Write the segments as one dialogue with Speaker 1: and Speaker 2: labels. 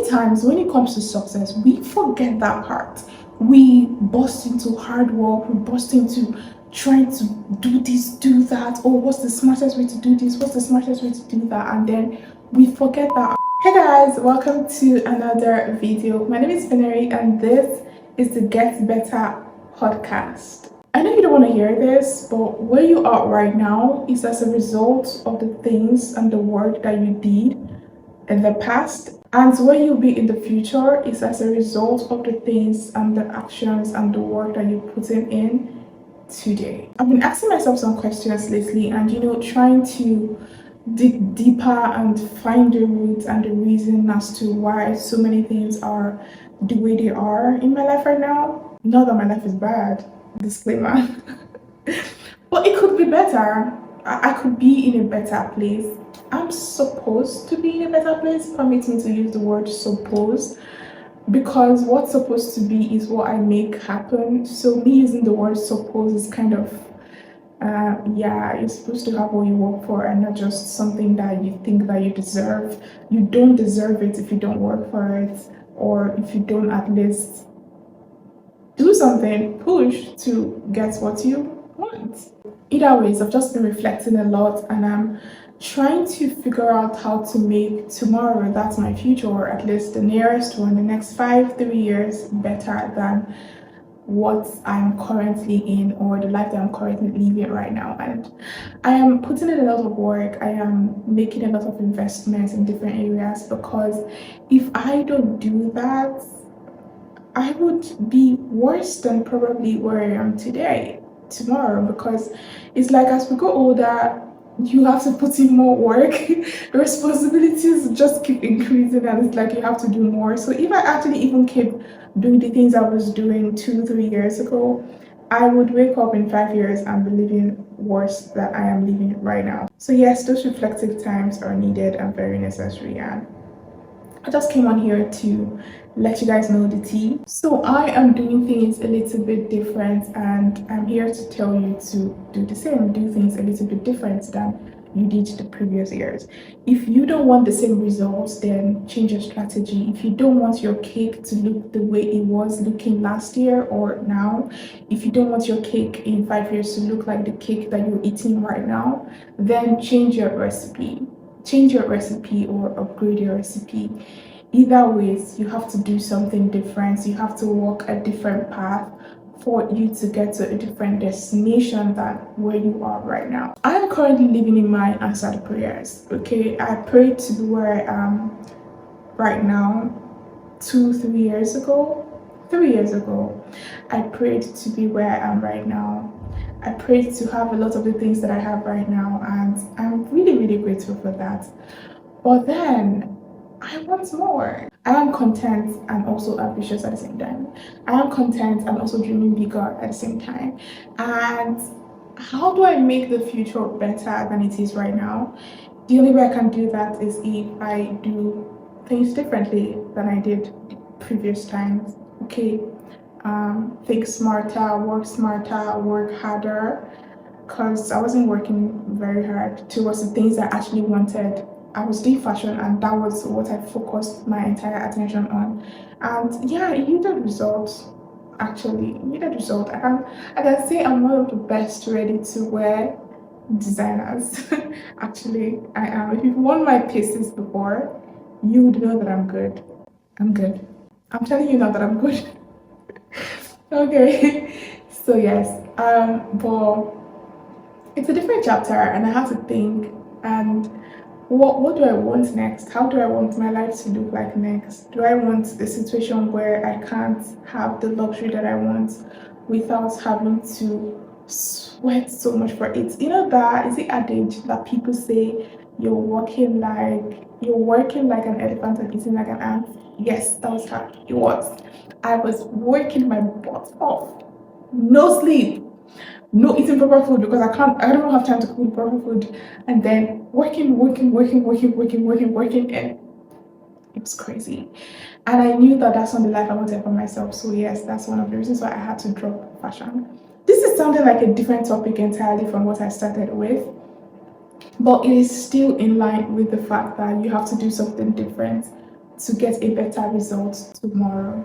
Speaker 1: many times when it comes to success, we forget that part. We burst into hard work, we burst into trying to do this, do that. Oh, what's the smartest way to do this? What's the smartest way to do that? And then we forget that. Hey guys, welcome to another video. My name is Veneri and this is the Get Better podcast. I know you don't want to hear this, but where you are right now is as a result of the things and the work that you did in the past, and where you'll be in the future is as a result of the things and the actions and the work that you're putting in today. I've been asking myself some questions lately and trying to dig deeper and find the root and the reason as to why so many things are the way they are in my life right now. Not that my life is bad, disclaimer. But it could be better. I could be in a better place. I'm supposed to be in a better place. Permit me to use the word suppose, because what's supposed to be is what I make happen. So me using the word suppose is kind of you're supposed to have what you work for and not just something that you think that you deserve. You don't deserve it if you don't work for it, or if you don't at least do something, push to get what you want. Either ways, I've just been reflecting a lot and I'm trying to figure out how to make tomorrow, that's my future, or at least the nearest one, the next 3 years, better than what I'm currently in, or the life that I'm currently living right now. And I am putting in a lot of work. I am making a lot of investments in different areas, because if I don't do that, I would be worse than probably where I am today, tomorrow, because it's like as we go older, you have to put in more work. The responsibilities just keep increasing and it's like you have to do more. So if I actually even keep doing the things I was doing 2-3 years ago, I would wake up in 5 years and be living worse than I am living right now. So yes, those reflective times are needed and very necessary, and I just came on here to let you guys know the tea. So I am doing things a little bit different, and I'm here to tell you to do the same, do things a little bit different than you did the previous years. If you don't want the same results, then change your strategy. If you don't want your cake to look the way it was looking last year or now, if you don't want your cake in 5 years to look like the cake that you're eating right now, then change your recipe. Change your recipe or upgrade your recipe. Either ways, you have to do something different. You have to walk a different path for you to get to a different destination than where you are right now. I am currently living in my answered prayers. Okay, I prayed to be where I am right now 3 years ago. 3 years ago, I prayed to be where I am right now. I prayed to have a lot of the things that I have right now, and I'm really, really grateful for that. But then I want more. I am content and also ambitious at the same time. I am content and also dreaming bigger at the same time. And how do I make the future better than it is right now? The only way I can do that is if I do things differently than I did previous times. Okay, think smarter, work harder, because I wasn't working very hard towards the things I actually wanted. I was doing fashion and that was what I focused my entire attention on. And yeah, it yielded results. Actually, it yielded results. I can say I'm one of the best ready to wear designers. Actually, I am. If you've worn my pieces before, you would know that I'm good. I'm good. I'm telling you now that I'm good. Okay. So yes, but it's a different chapter and I have to think, and what do I want next? How do I want my life to look like next? Do I want a situation where I can't have the luxury that I want without having to sweat so much for it? You know that is the adage that people say you're working like an elephant and eating like an ant. Yes, that was her. It was. I was working my butt off. No sleep, no eating proper food, because I don't have time to cook proper food, and then working, and it was crazy. And I knew that that's not the life I wanted for myself. So yes, that's one of the reasons why I had to drop fashion. This is sounding like a different topic entirely from what I started with, but it is still in line with the fact that you have to do something different to get a better result tomorrow.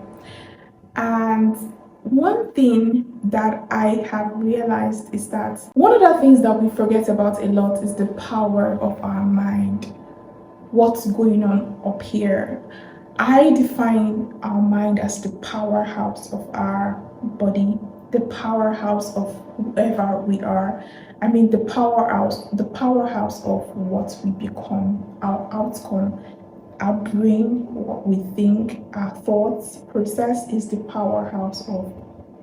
Speaker 1: And one thing that I have realized is that one of the things that we forget about a lot is the power of our mind. What's going on up here? I define our mind as the powerhouse of our body, the powerhouse of whoever we are. I mean the powerhouse of what we become, our outcome. Our brain, what we think, our thoughts process is the powerhouse of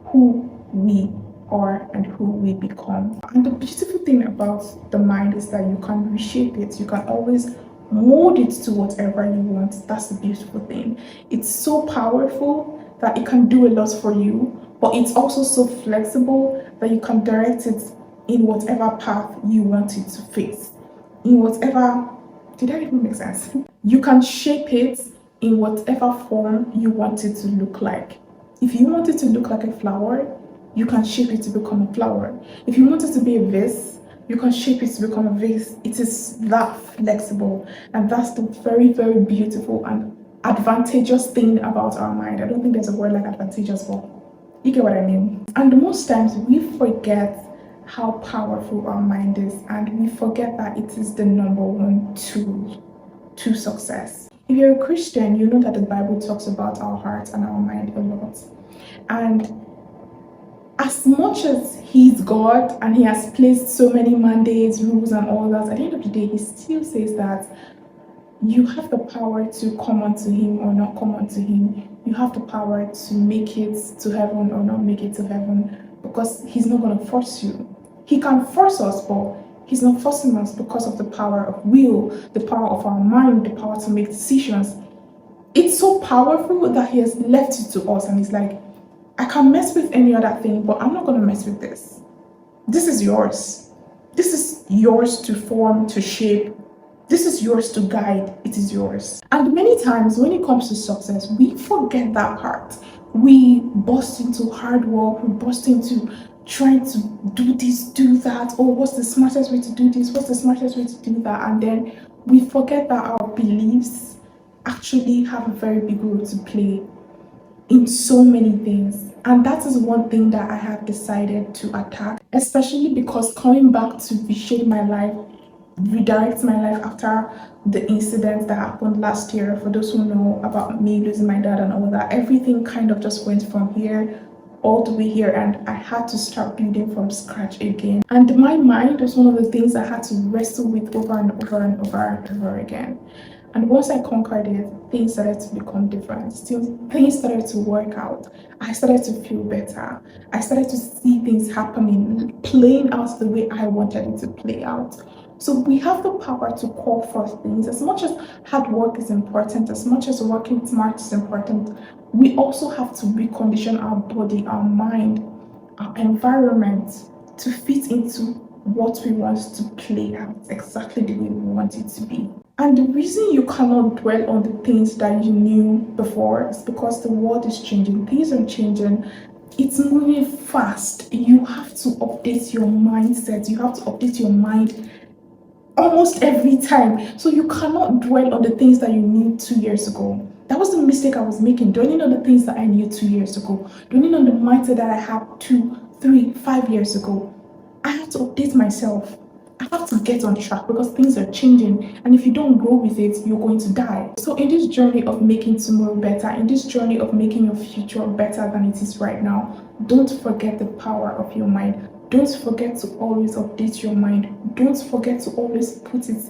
Speaker 1: who we are and who we become. And the beautiful thing about the mind is that you can reshape it. You can always mold it to whatever you want. That's the beautiful thing. It's so powerful that it can do a lot for you, but it's also so flexible that you can direct it in whatever path you want it to face. In whatever, did that even make sense? You can shape it in whatever form you want it to look like. If you want it to look like a flower, you can shape it to become a flower. If you want it to be a vase, you can shape it to become a vase. It is that flexible, and that's the very, very beautiful and advantageous thing about our mind. I don't think there's a word like advantageous, but you get what I mean. And most times we forget how powerful our mind is, and we forget that it is the number one tool to success. If you're a Christian, you know that the Bible talks about our heart and our mind a lot. And as much as He's God and He has placed so many mandates, rules, and all that, at the end of the day, He still says that you have the power to come unto Him or not come unto Him. You have the power to make it to heaven or not make it to heaven, because He's not going to force you. He can force us, but He's not forcing us because of the power of will, the power of our mind, the power to make decisions. It's so powerful that He has left it to us, and He's like, I can mess with any other thing, but I'm not going to mess with this. This is yours. This is yours to form, to shape. This is yours to guide. It is yours. And many times when it comes to success, we forget that part. We burst into hard work. We burst into trying to do this, do that. Oh, what's the smartest way to do this? What's the smartest way to do that? And then we forget that our beliefs actually have a very big role to play in so many things. And that is one thing that I have decided to attack, especially because coming back to reshape my life, redirect my life after the incident that happened last year. For those who know about me losing my dad and all that, everything kind of just went from here all the way here, and I had to start building from scratch again. And my mind was one of the things I had to wrestle with over and over and over and over again. And once I conquered it, things started to become different. Things started to work out. I started to feel better. I started to see things happening, playing out the way I wanted it to play out. So we have the power to call forth things. As much as hard work is important, as much as working smart is important, we also have to recondition our body, our mind, our environment to fit into what we want to play out exactly the way we want it to be. And the reason you cannot dwell on the things that you knew before is because the world is changing. Things are changing. It's moving fast. You have to update your mindset. You have to update your mind almost every time. So you cannot dwell on the things that you knew 2 years ago. That was the mistake I was making, dwelling on the things that I knew 2 years ago, dwelling on the mindset that I had 2, 3, 5 years ago. I have to update myself. I have to get on track because things are changing, and if you don't grow with it, you're going to die. So in this journey of making tomorrow better, in this journey of making your future better than it is right now, don't forget the power of your mind. Don't forget to always update your mind. Don't forget to always put it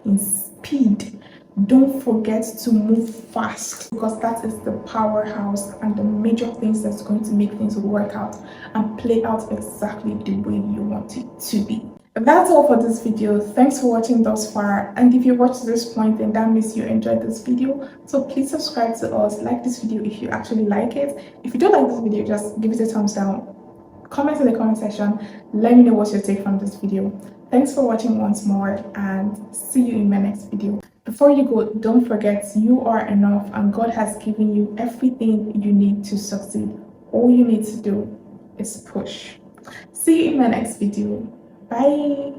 Speaker 1: in speed. Don't forget to move fast, because that is the powerhouse and the major things that's going to make things work out and play out exactly the way you want it to be. That's all for this video. Thanks for watching thus far, and if you watched to this point, then that means you enjoyed this video. So please subscribe to us, like this video if you actually like it. If you don't like this video, just give it a thumbs down. Comment in the comment section, let me know what's your take from this video. Thanks for watching once more, and see you in my next video. Before you go, don't forget you are enough, and God has given you everything you need to succeed. All you need to do is push. See you in my next video. Bye.